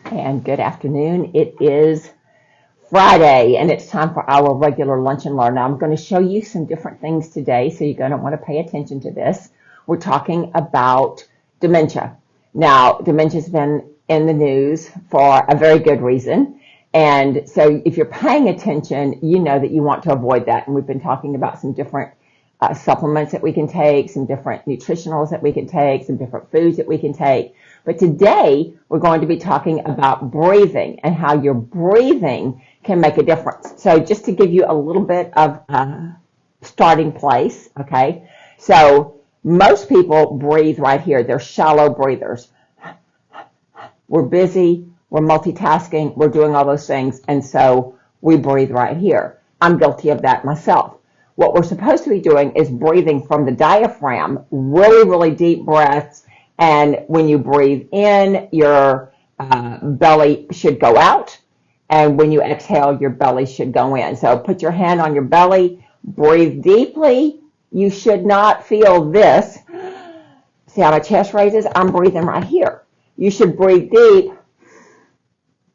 And good afternoon. It is Friday and it's time for our regular lunch and learn. Now I'm going to show you some different things today, so you're going to want to pay attention to this. We're talking about dementia. Now, dementia's been in the news for a very good reason. And so if you're paying attention, you know that you want to avoid that. And we've been talking about some different supplements that we can take, some different nutritionals that we can take, some different foods that we can take. But today, we're going to be talking about breathing and how your breathing can make a difference. So just to give you a little bit of a starting place, okay? So most people breathe right here. They're shallow breathers. We're busy, we're multitasking, we're doing all those things, and so we breathe right here. I'm guilty of that myself. What we're supposed to be doing is breathing from the diaphragm, really, really deep breaths. And when you breathe in, your belly should go out. And when you exhale, your belly should go in. So put your hand on your belly, breathe deeply. You should not feel this. See how my chest raises? I'm breathing right here. You should breathe deep,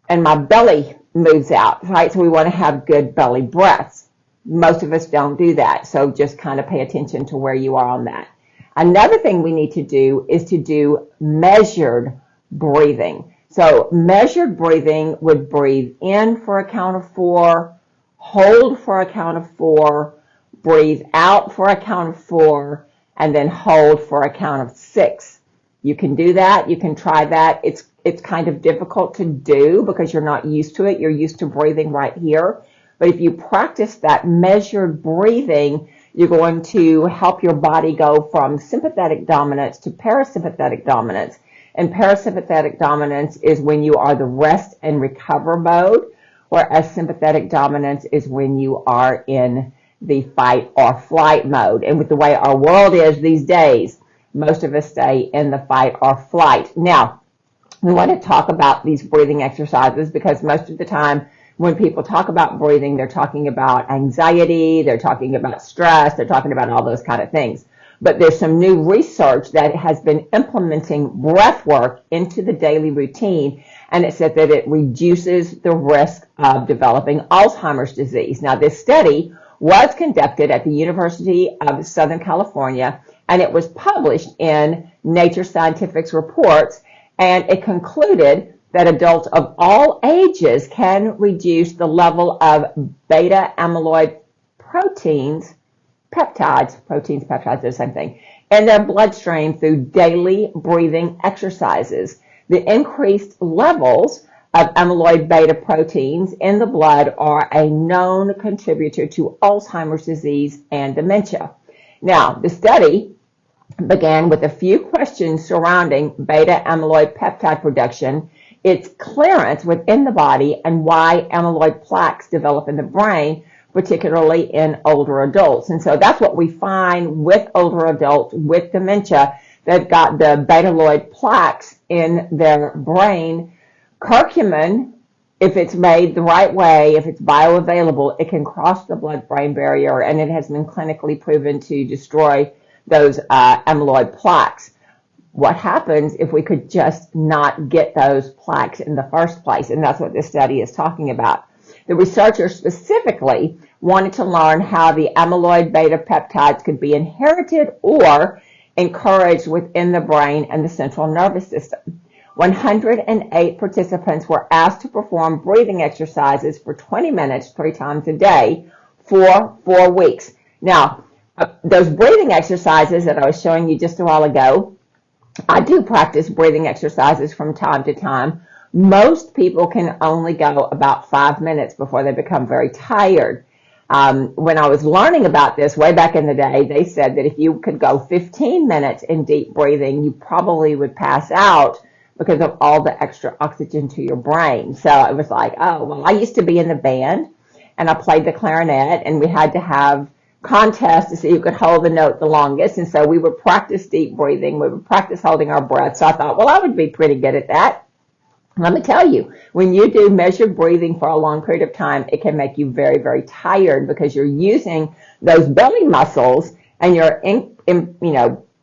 and my belly moves out, right? So we want to have good belly breaths. Most of us don't do that, so just kind of pay attention to where you are on that. Another thing we need to do is to do measured breathing. So measured breathing would breathe in for a count of 4, hold for a count of 4, breathe out for a count of 4, and then hold for a count of 6. You can do that. You can try that. It's kind of difficult to do because you're not used to it. You're used to breathing right here. But if you practice that measured breathing, you're going to help your body go from sympathetic dominance to parasympathetic dominance. And parasympathetic dominance is when you are the rest and recover mode, whereas sympathetic dominance is when you are in the fight or flight mode. And with the way our world is these days, most of us stay in the fight or flight. Now, we want to talk about these breathing exercises because most of the time when people talk about breathing, they're talking about anxiety, they're talking about stress, they're talking about all those kind of things. But there's some new research that has been implementing breath work into the daily routine, and it said that it reduces the risk of developing Alzheimer's disease. Now, this study was conducted at the University of Southern California, and it was published in Nature Scientific's reports, and it concluded that adults of all ages can reduce the level of beta amyloid peptides, they're the same thing, in their bloodstream through daily breathing exercises. The increased levels of amyloid beta proteins in the blood are a known contributor to Alzheimer's disease and dementia. Now, the study began with a few questions surrounding beta amyloid peptide production, its clearance within the body, and why amyloid plaques develop in the brain, particularly in older adults. And so that's what we find with older adults with dementia. They've got the beta amyloid plaques in their brain. Curcumin, if it's made the right way, if it's bioavailable, it can cross the blood-brain barrier, and it has been clinically proven to destroy those amyloid plaques. What happens if we could just not get those plaques in the first place? And that's what this study is talking about. The researchers specifically wanted to learn how the amyloid beta peptides could be inherited or encouraged within the brain and the central nervous system. 108 participants were asked to perform breathing exercises for 20 minutes 3 times a day for 4 weeks. Now, those breathing exercises that I was showing you just a while ago, I do practice breathing exercises from time to time. Most people can only go about 5 minutes before they become very tired. When I was learning about this way back in the day, they said that if you could go 15 minutes in deep breathing, you probably would pass out because of all the extra oxygen to your brain. So it was like, oh, well, I used to be in the band, and I played the clarinet, and we had to have contests to see who could hold the note the longest. And so we would practice deep breathing. We would practice holding our breath. So I thought, well, I would be pretty good at that. Let me tell you, when you do measured breathing for a long period of time, it can make you very, very tired because you're using those belly muscles and you're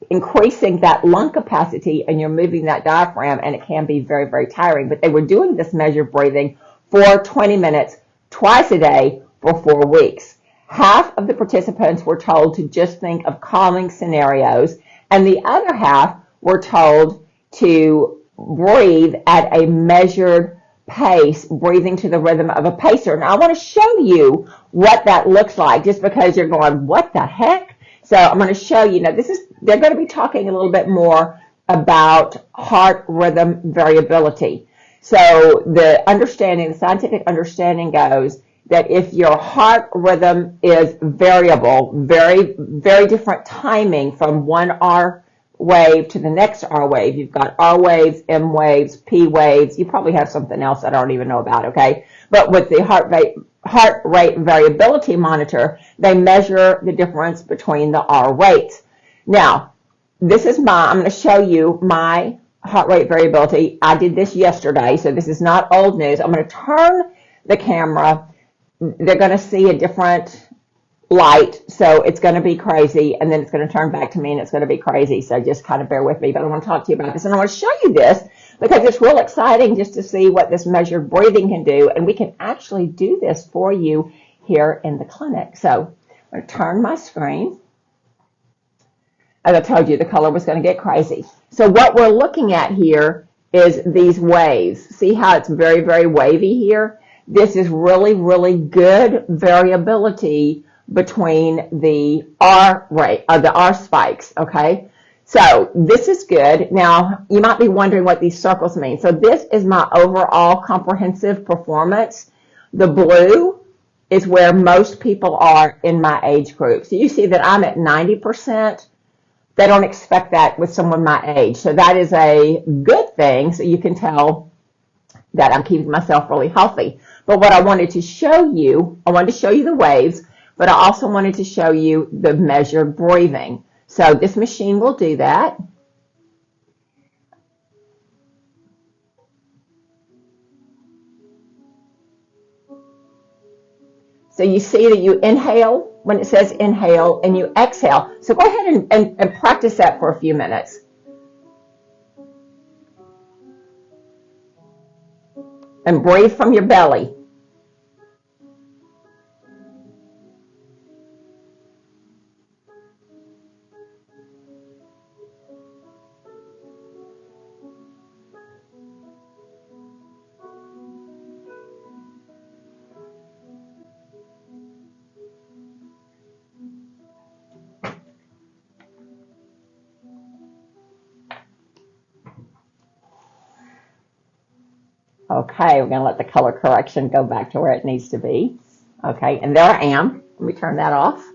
increasing that lung capacity and you're moving that diaphragm, and it can be very, very tiring. But they were doing this measured breathing for 20 minutes twice a day for 4 weeks. Half of the participants were told to just think of calming scenarios, and the other half were told to breathe at a measured pace, breathing to the rhythm of a pacer. Now, I want to show you what that looks like, just because you're going, what the heck? So I'm going to show you. Now, they're going to be talking a little bit more about heart rhythm variability. So the scientific understanding goes that if your heart rhythm is variable, very, very different timing from one R wave to the next R wave. You've got R waves, M waves, P waves. You probably have something else I don't even know about, okay? But with the heart rate variability monitor, they measure the difference between the R rates. Now, I'm going to show you my heart rate variability. I did this yesterday, so this is not old news. I'm going to turn the camera. They're going to see a different light, so it's going to be crazy, and then it's going to turn back to me and it's going to be crazy, so just kind of bear with me. But I want to talk to you about this, and I want to show you this because it's real exciting just to see what this measured breathing can do, and we can actually do this for you here in the clinic. So I'm going to turn my screen. As I told you, the color was going to get crazy. So what we're looking at here is these waves. See how it's very, very wavy here? This is really, really good variability between the R rate, or the R spikes, okay? So this is good. Now, you might be wondering what these circles mean. So this is my overall comprehensive performance. The blue is where most people are in my age group. So you see that I'm at 90%. They don't expect that with someone my age. So that is a good thing. So you can tell that I'm keeping myself really healthy. But what I wanted to show you, the waves, but I also wanted to show you the measured breathing. So this machine will do that. So you see that you inhale when it says inhale, and you exhale. So go ahead and practice that for a few minutes. And breathe from your belly. Okay, we're going to let the color correction go back to where it needs to be. Okay, and there I am. Let me turn that off.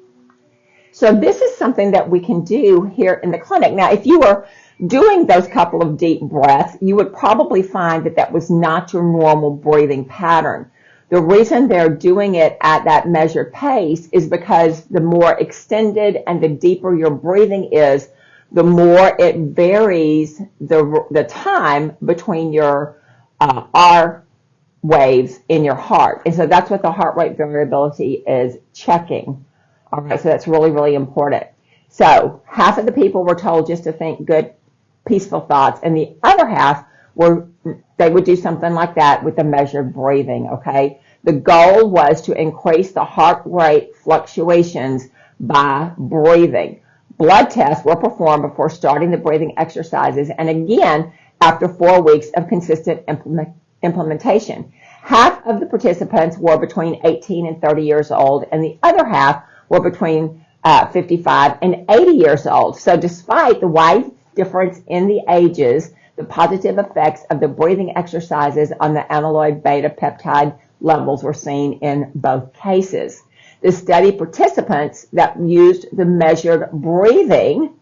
So this is something that we can do here in the clinic. Now, if you were doing those couple of deep breaths, you would probably find that that was not your normal breathing pattern. The reason they're doing it at that measured pace is because the more extended and the deeper your breathing is, the more it varies the time between your R waves in your heart. And so that's what the heart rate variability is checking. All right, so that's really, really important. So half of the people were told just to think good, peaceful thoughts, and the other half they would do something like that with the measured breathing, okay? The goal was to increase the heart rate fluctuations by breathing. Blood tests were performed before starting the breathing exercises, and again, after 4 weeks of consistent implementation. Half of the participants were between 18 and 30 years old, and the other half were between 55 and 80 years old. So despite the wide difference in the ages, the positive effects of the breathing exercises on the amyloid beta peptide levels were seen in both cases. The study participants that used the measured breathing,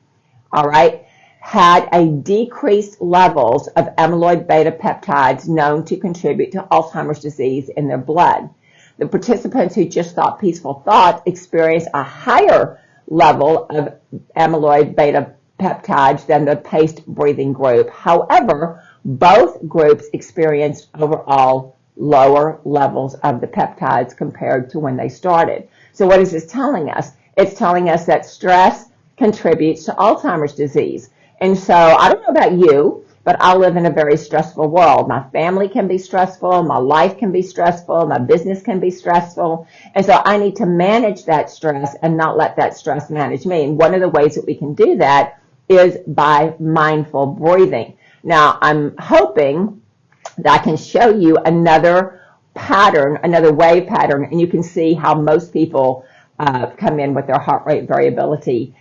all right, had a decreased levels of amyloid beta peptides known to contribute to Alzheimer's disease in their blood. The participants who just thought peaceful thoughts experienced a higher level of amyloid beta peptides than the paced breathing group. However, both groups experienced overall lower levels of the peptides compared to when they started. So what is this telling us? It's telling us that stress contributes to Alzheimer's disease. And so I don't know about you, but I live in a very stressful world. My family can be stressful. My life can be stressful. My business can be stressful. And so I need to manage that stress and not let that stress manage me. And one of the ways that we can do that is by mindful breathing. Now, I'm hoping that I can show you another pattern, another wave pattern, and you can see how most people come in with their heart rate variability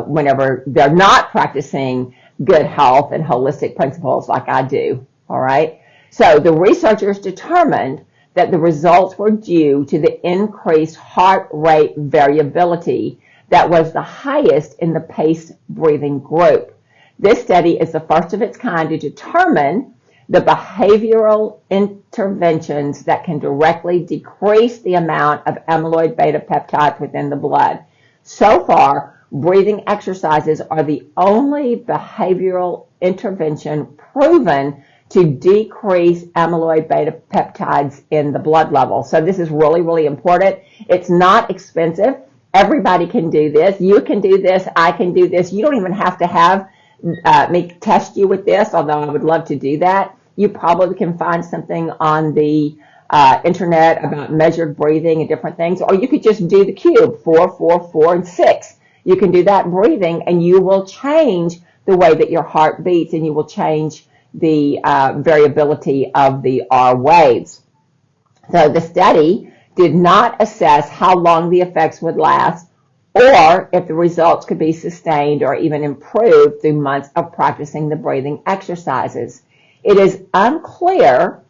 whenever they're not practicing good health and holistic principles like I do, all right? So the researchers determined that the results were due to the increased heart rate variability that was the highest in the paced breathing group. This study is the first of its kind to determine the behavioral interventions that can directly decrease the amount of amyloid beta peptides within the blood. So far, breathing exercises are the only behavioral intervention proven to decrease amyloid beta peptides in the blood level. So this is really, really important. It's not expensive. Everybody can do this. You can do this. I can do this. You don't even have to have me test you with this, although I would love to do that. You probably can find something on the internet about measured breathing and different things, or you could just do the cube, 4, 4, 4, and 6. You can do that breathing, and you will change the way that your heart beats, and you will change the variability of the R waves. So the study did not assess how long the effects would last, or if the results could be sustained or even improved through months of practicing the breathing exercises. It is unclear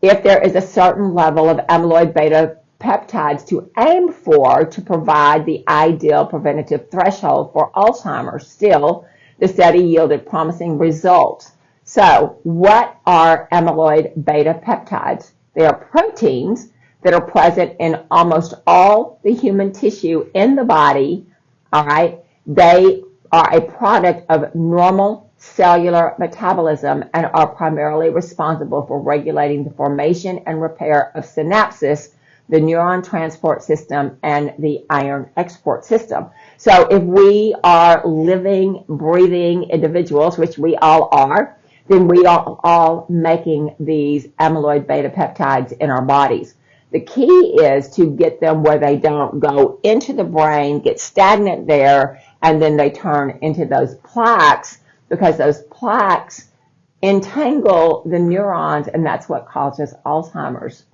if there is a certain level of amyloid beta peptides to aim for to provide the ideal preventative threshold for Alzheimer's. Still, the study yielded promising results. So, what are amyloid beta peptides? They are proteins that are present in almost all the human tissue in the body, all right? They are a product of normal cellular metabolism and are primarily responsible for regulating the formation and repair of synapses, the neuron transport system, and the iron export system. So if we are living, breathing individuals, which we all are, then we are all making these amyloid beta peptides in our bodies. The key is to get them where they don't go into the brain, get stagnant there, and then they turn into those plaques, because those plaques entangle the neurons, and that's what causes Alzheimer's.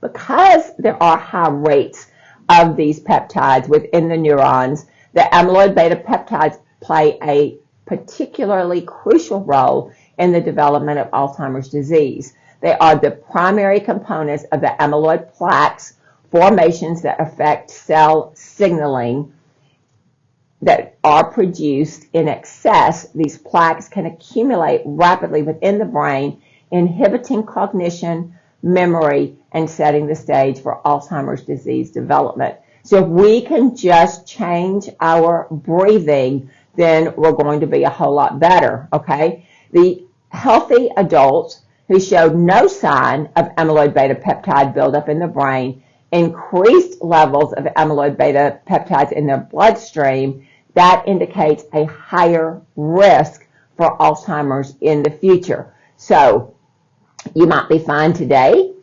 Because there are high rates of these peptides within the neurons, the amyloid beta peptides play a particularly crucial role in the development of Alzheimer's disease. They are the primary components of the amyloid plaques, formations that affect cell signaling that are produced in excess. These plaques can accumulate rapidly within the brain, inhibiting cognition, memory, and setting the stage for Alzheimer's disease development. So if we can just change our breathing, then we're going to be a whole lot better, okay? The healthy adults who showed no sign of amyloid beta peptide buildup in the brain, increased levels of amyloid beta peptides in their bloodstream, that indicates a higher risk for Alzheimer's in the future. So you might be fine today,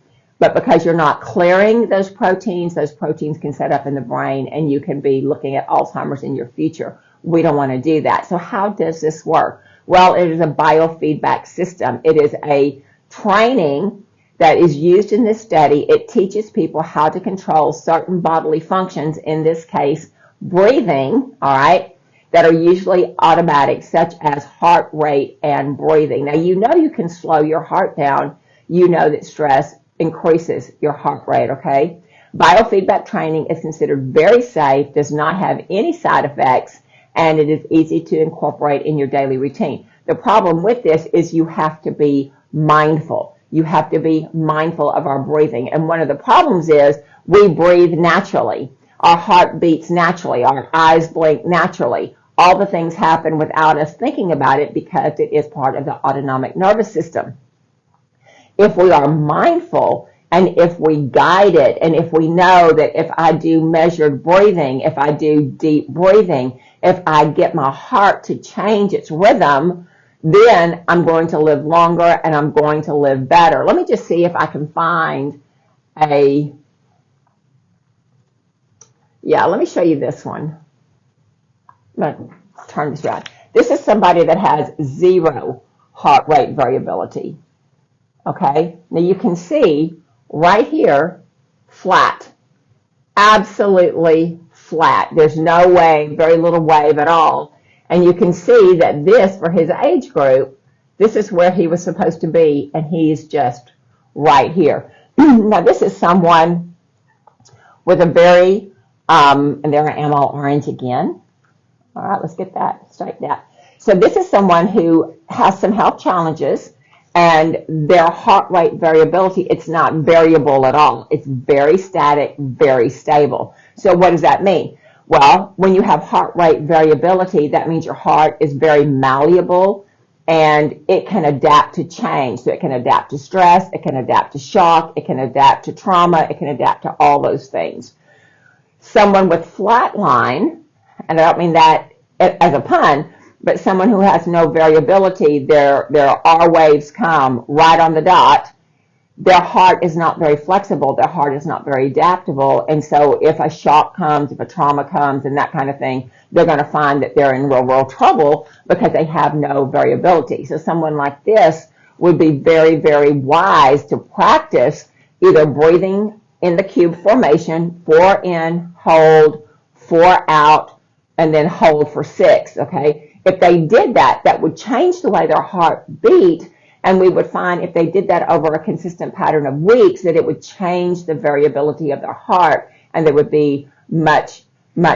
but because you're not clearing those proteins can set up in the brain, and you can be looking at Alzheimer's in your future. We don't want to do that. So how does this work? Well, it is a biofeedback system. It is a training that is used in this study. It teaches people how to control certain bodily functions, in this case, breathing, all right, that are usually automatic, such as heart rate and breathing. Now, you know you can slow your heart down. You know that stress increases your heart rate, okay? Biofeedback training is considered very safe, does not have any side effects, and it is easy to incorporate in your daily routine. The problem with this is you have to be mindful. You have to be mindful of our breathing. And one of the problems is we breathe naturally. Our heart beats naturally. Our eyes blink naturally. All the things happen without us thinking about it because it is part of the autonomic nervous system. If we are mindful And if we guide it, and if we know that if I do measured breathing, if I do deep breathing, if I get my heart to change its rhythm, then I'm going to live longer and I'm going to live better. Let me just see if I can find let me show you this one. I'm going to turn this around. This is somebody that has 0 heart rate variability. Okay, now you can see right here, flat, absolutely flat. There's no wave, very little wave at all. And you can see that this, for his age group, this is where he was supposed to be, and he's just right here. Now, this is someone with a very, and there I am all orange again. All right, let's get that straightened out. So this is someone who has some health challenges, and their heart rate variability, it's not variable at all. It's very static, very stable. So what does that mean? Well, when you have heart rate variability, that means your heart is very malleable, and it can adapt to change. So it can adapt to stress, it can adapt to shock, it can adapt to trauma, it can adapt to all those things. Someone with flat line, and I don't mean that as a pun, but someone who has no variability, their R waves come right on the dot. Their heart is not very flexible. Their heart is not very adaptable. And so if a shock comes, if a trauma comes and that kind of thing, they're going to find that they're in real trouble because they have no variability. So someone like this would be very, very wise to practice either breathing in the cube formation, 4 in, hold, 4 out, and then hold for 6, okay? If they did that, that would change the way their heart beat, and we would find if they did that over a consistent pattern of weeks that it would change the variability of their heart, and they would be much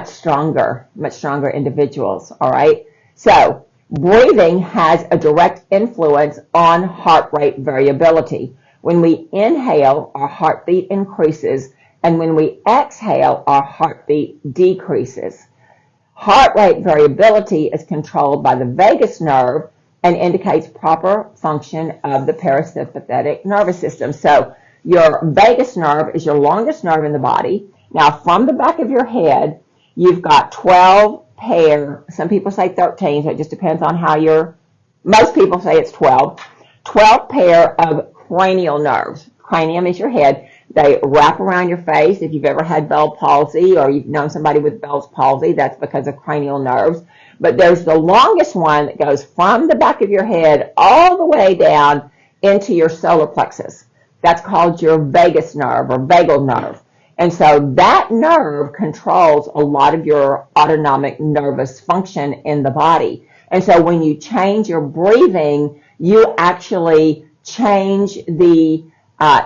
stronger individuals, all right? So breathing has a direct influence on heart rate variability. When we inhale, our heartbeat increases, and when we exhale, our heartbeat decreases. Heart rate variability is controlled by the vagus nerve and indicates proper function of the parasympathetic nervous system. So your vagus nerve is your longest nerve in the body. Now, from the back of your head, you've got 12 pair, some people say 13, so it just depends on how most people say it's 12 pair of cranial nerves. Cranium is your head. They wrap around your face. If you've ever had Bell's palsy or you've known somebody with Bell's palsy, that's because of cranial nerves. But there's the longest one that goes from the back of your head all the way down into your solar plexus. That's called your vagus nerve or vagal nerve. And so that nerve controls a lot of your autonomic nervous function in the body. And so when you change your breathing, you actually change the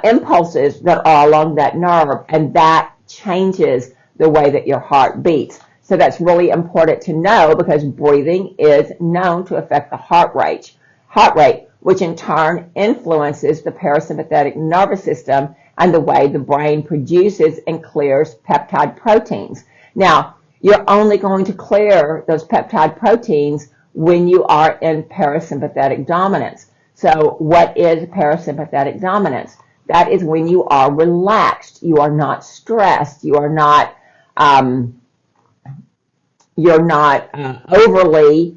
impulses that are along that nerve, and that changes the way that your heart beats. So that's really important to know because breathing is known to affect the heart rate, which in turn influences the parasympathetic nervous system and the way the brain produces and clears peptide proteins. Now, you're only going to clear those peptide proteins when you are in parasympathetic dominance. So what is parasympathetic dominance? That is when you are relaxed, you are not stressed, you are not overly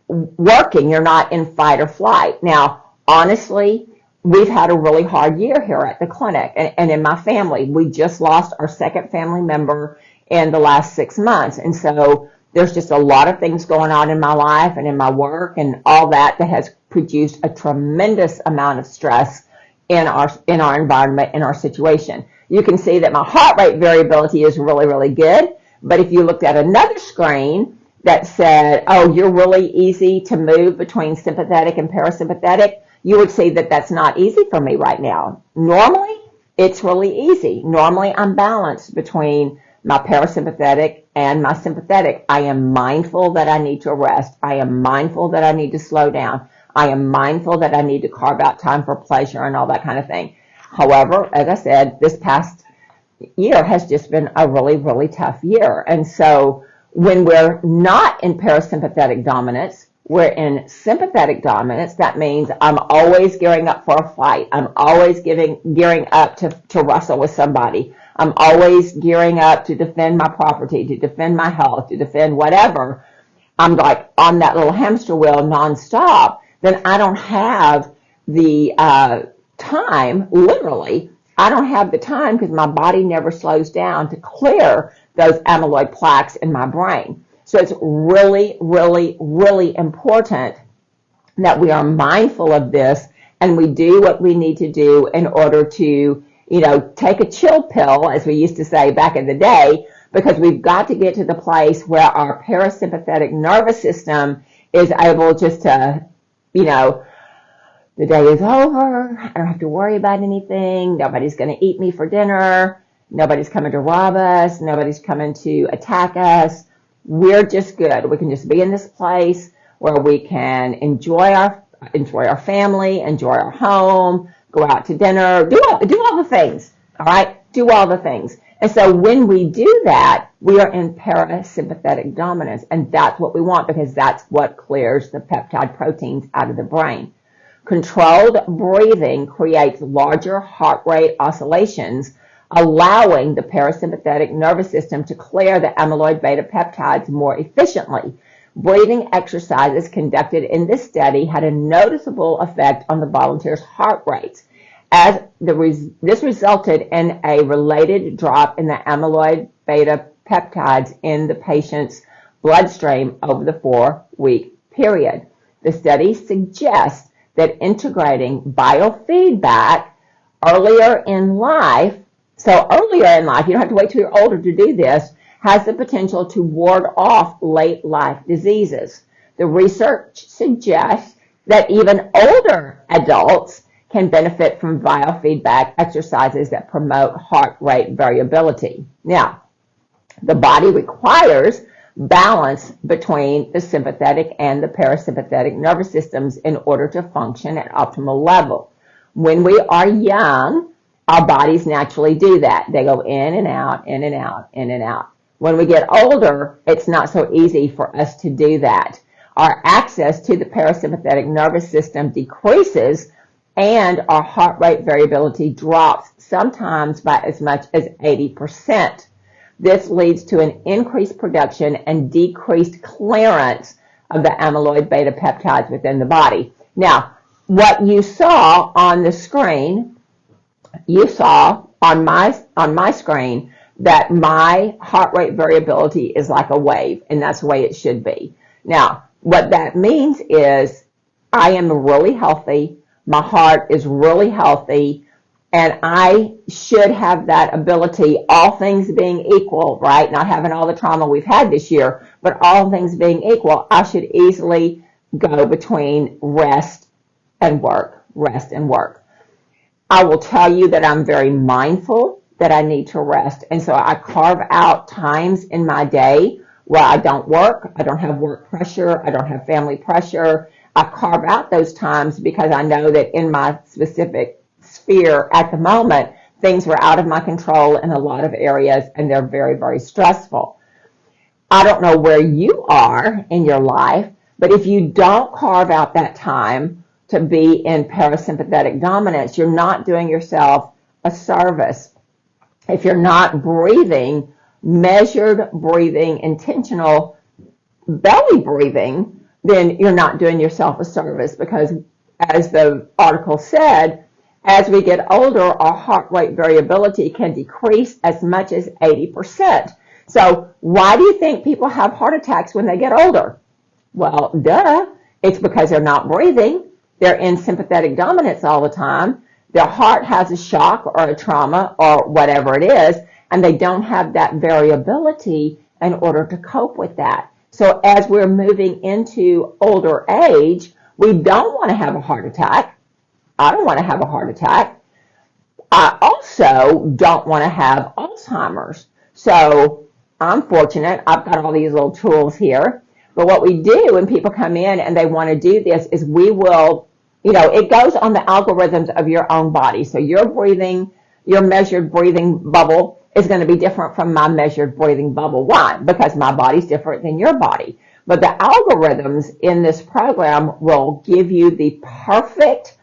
working, you're not in fight or flight. Now, honestly, we've had a really hard year here at the clinic and in my family. We just lost our second family member in the last 6 months, and so there's just a lot of things going on in my life and in my work and all that has produced a tremendous amount of stress in our environment, in our situation. You can see that my heart rate variability is really, really good. But if you looked at another screen that said, oh, you're really easy to move between sympathetic and parasympathetic, you would see that that's not easy for me right now. Normally, it's really easy. Normally, I'm balanced between my parasympathetic and my sympathetic. I am mindful that I need to rest. I am mindful that I need to slow down. I am mindful that I need to carve out time for pleasure and all that kind of thing. However, as I said, this past year has just been a really, really tough year. And so when we're not in parasympathetic dominance, We're in sympathetic dominance. That means I'm always gearing up for a fight. I'm always gearing up to wrestle with somebody. I'm always gearing up to defend my property, to defend my health, to defend whatever. I'm like on that little hamster wheel nonstop. Then I don't have the time, literally, I don't have the time because my body never slows down to clear those amyloid plaques in my brain. So it's really, really, really important that we are mindful of this and we do what we need to do in order to, take a chill pill, as we used to say back in the day, because we've got to get to the place where our parasympathetic nervous system is able just to, the day is over. I don't have to worry about anything. Nobody's going to eat me for dinner. Nobody's coming to rob us. Nobody's coming to attack us. We're just good. We can just be in this place where we can enjoy our family, enjoy our home, go out to dinner, do all the things. All right, do all the things. And so when we do that, we are in parasympathetic dominance, and that's what we want because that's what clears the peptide proteins out of the brain. Controlled breathing creates larger heart rate oscillations, allowing the parasympathetic nervous system to clear the amyloid beta peptides more efficiently. Breathing exercises conducted in this study had a noticeable effect on the volunteers' heart rates, as this resulted in a related drop in the amyloid beta peptides in the patient's bloodstream over the 4-week period. The study suggests that integrating biofeedback earlier in life, so earlier in life, you don't have to wait till you're older to do this, has the potential to ward off late life diseases. The research suggests that even older adults can benefit from biofeedback exercises that promote heart rate variability. Now, the body requires balance between the sympathetic and the parasympathetic nervous systems in order to function at optimal level. When we are young, our bodies naturally do that. They go in and out, in and out, in and out. When we get older, it's not so easy for us to do that. Our access to the parasympathetic nervous system decreases and our heart rate variability drops sometimes by as much as 80%. This leads to an increased production and decreased clearance of the amyloid beta peptides within the body. Now, what you saw on the screen, you saw on my screen that my heart rate variability is like a wave, and that's the way it should be. Now, what that means is I am really healthy, my heart is really healthy, and I should have that ability, all things being equal, right? Not having all the trauma we've had this year, but all things being equal, I should easily go between rest and work, rest and work. I will tell you that I'm very mindful that I need to rest. And so I carve out times in my day where I don't work, I don't have work pressure, I don't have family pressure. I carve out those times because I know that in my specific sphere at the moment, things were out of my control in a lot of areas and they're very, very stressful. I don't know where you are in your life, but if you don't carve out that time to be in parasympathetic dominance, you're not doing yourself a service. If you're not breathing, measured breathing, intentional belly breathing, then you're not doing yourself a service because, as the article said, as we get older, our heart rate variability can decrease as much as 80%. So why do you think people have heart attacks when they get older? Well, duh. It's because they're not breathing. They're in sympathetic dominance all the time. Their heart has a shock or a trauma or whatever it is, and they don't have that variability in order to cope with that. So as we're moving into older age, we don't want to have a heart attack. I don't want to have a heart attack. I also don't want to have Alzheimer's. So I'm fortunate. I've got all these little tools here. But what we do when people come in and they want to do this is we will, it goes on the algorithms of your own body. So your breathing, your measured breathing bubble is going to be different from my measured breathing bubble. Why? Because my body's different than your body. But the algorithms in this program will give you the perfect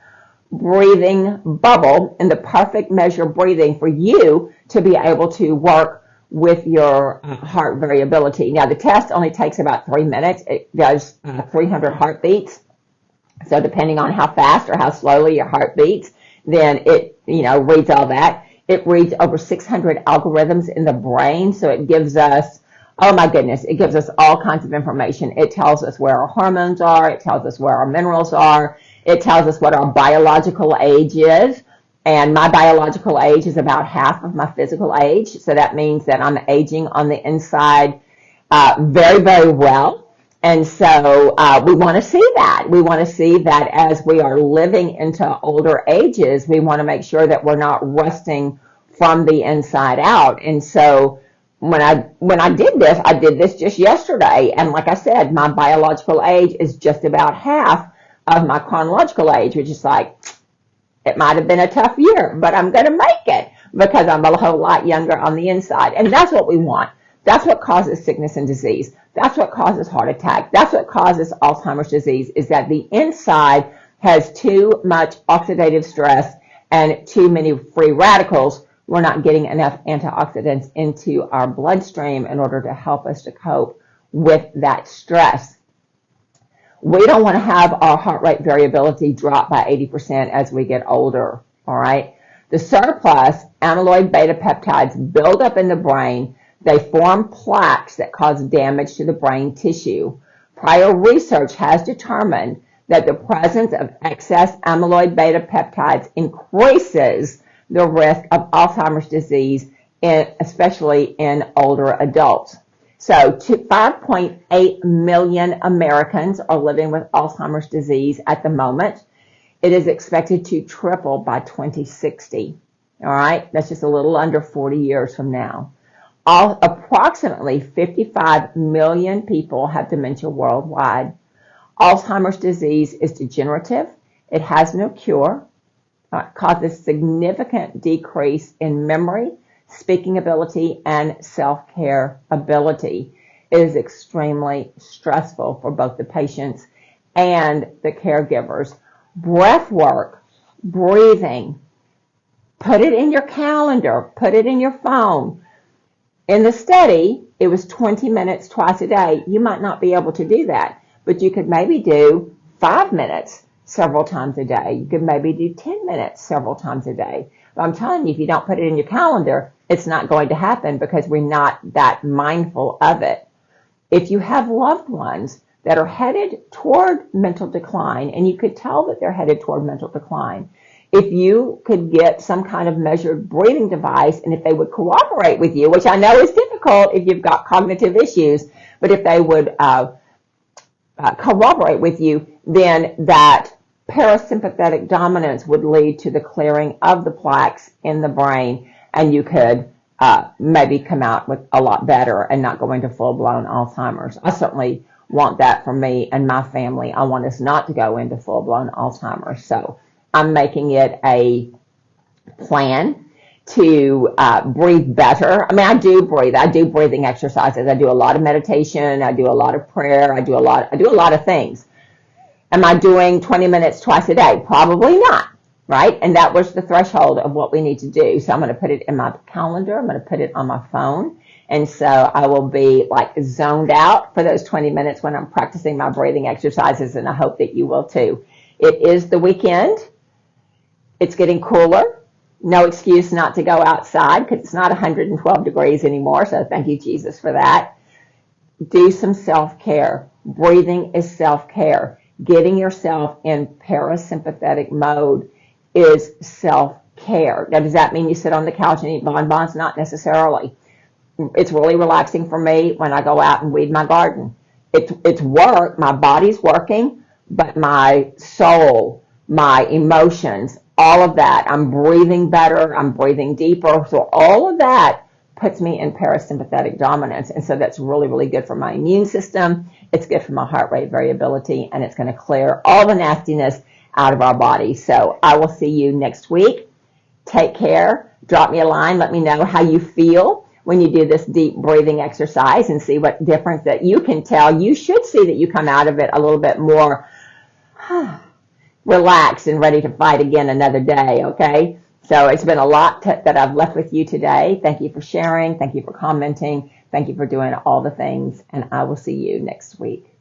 breathing bubble and the perfect measure of breathing for you to be able to work with your heart variability. Now, the test only takes about 3 minutes. It does 300 heartbeats. So depending on how fast or how slowly your heart beats, then it, reads all that. It reads over 600 algorithms in the brain. So it gives us, oh my goodness, it gives us all kinds of information. It tells us where our hormones are. It tells us where our minerals are. It tells us what our biological age is. And my biological age is about half of my physical age. So that means that I'm aging on the inside very, very well. And so we want to see that. We want to see that as we are living into older ages, we want to make sure that we're not rusting from the inside out. And so when I did this just yesterday. And like I said, my biological age is just about half of my chronological age, which is like, it might have been a tough year, but I'm going to make it because I'm a whole lot younger on the inside. And that's what we want. That's what causes sickness and disease. That's what causes heart attack. That's what causes Alzheimer's disease, is that the inside has too much oxidative stress and too many free radicals. We're not getting enough antioxidants into our bloodstream in order to help us to cope with that stress. We don't want to have our heart rate variability drop by 80% as we get older, all right? The surplus amyloid beta peptides build up in the brain. They form plaques that cause damage to the brain tissue. Prior research has determined that the presence of excess amyloid beta peptides increases the risk of Alzheimer's disease, especially in older adults. So 5.8 million Americans are living with Alzheimer's disease at the moment. It is expected to triple by 2060. All right, that's just a little under 40 years from now. Approximately 55 million people have dementia worldwide. Alzheimer's disease is degenerative. It has no cure. It causes significant decrease in memory, speaking ability, and self-care ability. It is extremely stressful for both the patients and the caregivers. Breath work, breathing, put it in your calendar, put it in your phone. In the study, it was 20 minutes twice a day. You might not be able to do that, but you could maybe do 5 minutes several times a day. You could maybe do 10 minutes several times a day. But I'm telling you, if you don't put it in your calendar, it's not going to happen because we're not that mindful of it. If you have loved ones that are headed toward mental decline, and you could tell that they're headed toward mental decline, if you could get some kind of measured breathing device, and if they would cooperate with you, which I know is difficult if you've got cognitive issues, but if they would cooperate with you, then that parasympathetic dominance would lead to the clearing of the plaques in the brain, and you could maybe come out with a lot better and not go into full-blown Alzheimer's. I certainly want that for me and my family. I want us not to go into full-blown Alzheimer's. So I'm making it a plan to breathe better. I mean, I do breathe. I do breathing exercises. I do a lot of meditation. I do a lot of prayer. I do a lot of things. Am I doing 20 minutes twice a day? Probably not, right? And that was the threshold of what we need to do. So I'm going to put it in my calendar. I'm going to put it on my phone. And so I will be like zoned out for those 20 minutes when I'm practicing my breathing exercises, and I hope that you will too. It is the weekend. It's getting cooler. No excuse not to go outside because it's not 112 degrees anymore. So thank you, Jesus, for that. Do some self-care. Breathing is self-care. Getting yourself in parasympathetic mode is self-care. Now, does that mean you sit on the couch and eat bonbons? Not necessarily. It's really relaxing for me when I go out and weed my garden. It's work. My body's working, but my soul, my emotions, all of that. I'm breathing better. I'm breathing deeper. So all of that puts me in parasympathetic dominance. And so that's really, really good for my immune system. It's good for my heart rate variability, and it's going to clear all the nastiness out of our body. So I will see you next week. Take care. Drop me a line. Let me know how you feel when you do this deep breathing exercise and see what difference that you can tell. You should see that you come out of it a little bit more relaxed and ready to fight again another day, okay? So it's been a lot that I've left with you today. Thank you for sharing. Thank you for commenting. Thank you for doing all the things, and I will see you next week.